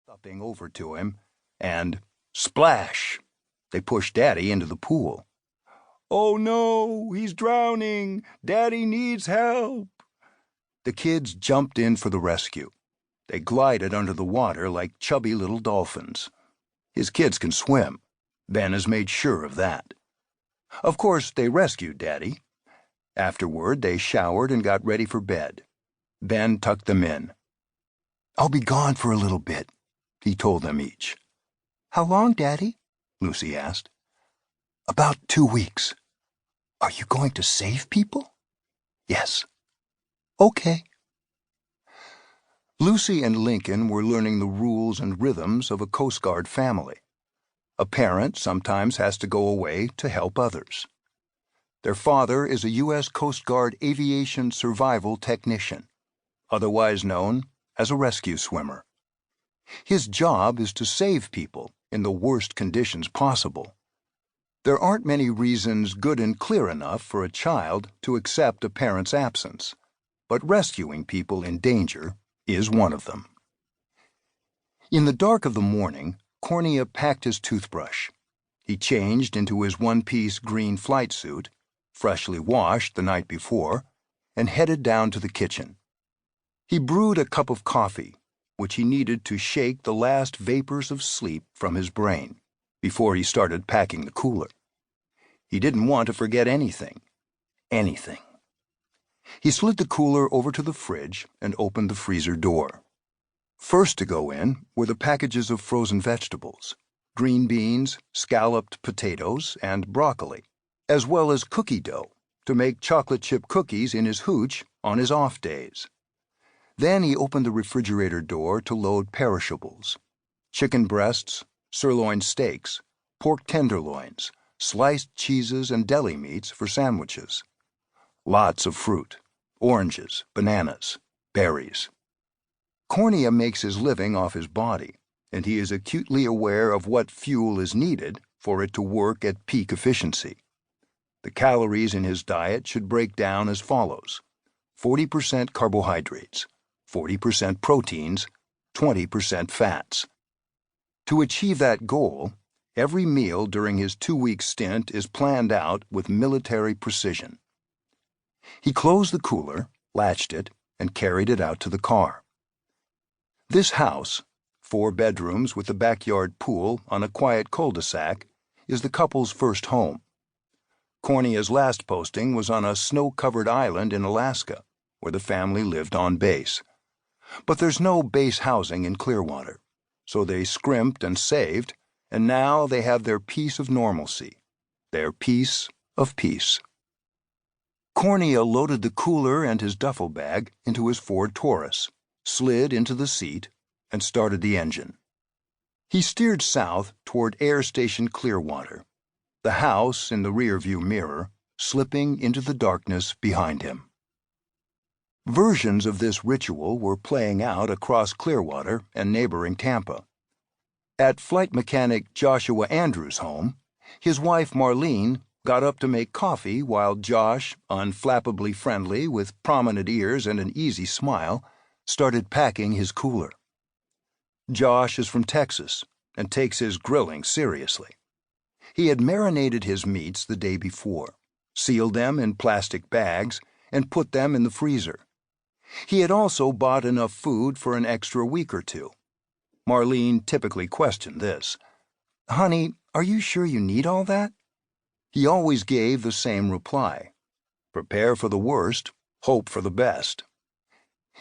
upping over to him, and splash! They pushed Daddy into the pool. "Oh no, he's drowning! Daddy needs help!" The kids jumped in for the rescue. They glided under the water like chubby little dolphins. His kids can swim. Ben has made sure of that. Of course, they rescued Daddy. Afterward, they showered and got ready for bed. Ben tucked them in. "I'll be gone for a little bit," he told them each. "How long, Daddy?" Lucy asked. "About 2 weeks." "Are you going to save people?" "Yes." "Okay." Lucy and Lincoln were learning the rules and rhythms of a Coast Guard family. A parent sometimes has to go away to help others. Their father is a U.S. Coast Guard aviation survival technician, otherwise known as a rescue swimmer. His job is to save people in the worst conditions possible. There aren't many reasons good and clear enough for a child to accept a parent's absence, but rescuing people in danger is one of them. In the dark of the morning, Cornea packed his toothbrush. He changed into his one-piece green flight suit, freshly washed the night before, and headed down to the kitchen. He brewed a cup of coffee, which he needed to shake the last vapors of sleep from his brain, before he started packing the cooler. He didn't want to forget anything. Anything. He slid the cooler over to the fridge and opened the freezer door. First to go in were the packages of frozen vegetables, green beans, scalloped potatoes, and broccoli, as well as cookie dough to make chocolate chip cookies in his hooch on his off days. Then he opened the refrigerator door to load perishables: chicken breasts, sirloin steaks, pork tenderloins, sliced cheeses and deli meats for sandwiches. Lots of fruit, oranges, bananas, berries. Cornea makes his living off his body, and he is acutely aware of what fuel is needed for it to work at peak efficiency. The calories in his diet should break down as follows: 40% carbohydrates, 40% proteins, 20% fats. To achieve that goal, every meal during his 2-week stint is planned out with military precision. He closed the cooler, latched it, and carried it out to the car. This house, 4 bedrooms with a backyard pool on a quiet cul-de-sac, is the couple's first home. Cornea's last posting was on a snow-covered island in Alaska, where the family lived on base. But there's no base housing in Clearwater, so they scrimped and saved, and now they have their piece of normalcy, their piece of peace. Cornea loaded the cooler and his duffel bag into his Ford Taurus, slid into the seat, and started the engine. He steered south toward Air Station Clearwater, the house in the rearview mirror slipping into the darkness behind him. Versions of this ritual were playing out across Clearwater and neighboring Tampa. At flight mechanic Joshua Andrews' home, his wife Marlene got up to make coffee while Josh, unflappably friendly with prominent ears and an easy smile, started packing his cooler. Josh is from Texas and takes his grilling seriously. He had marinated his meats the day before, sealed them in plastic bags, and put them in the freezer. He had also bought enough food for an extra week or two. Marlene typically questioned this. "Honey, are you sure you need all that?" He always gave the same reply: prepare for the worst, hope for the best.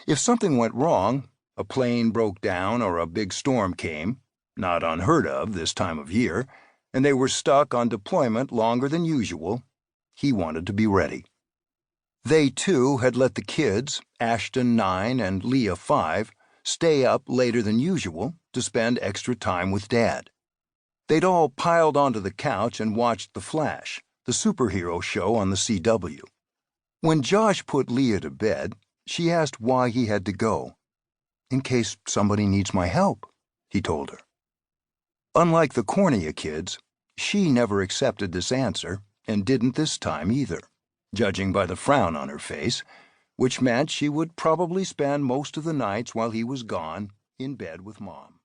If something went wrong, a plane broke down or a big storm came, not unheard of this time of year, and they were stuck on deployment longer than usual, he wanted to be ready. They, too, had let the kids, Ashton 9 and Leah 5, stay up later than usual to spend extra time with Dad. They'd all piled onto the couch and watched The Flash, the superhero show on the CW. When Josh put Leah to bed, she asked why he had to go. "In case somebody needs my help," he told her. Unlike the Cornea kids, she never accepted this answer and didn't this time either, judging by the frown on her face, which meant she would probably spend most of the nights while he was gone in bed with Mom.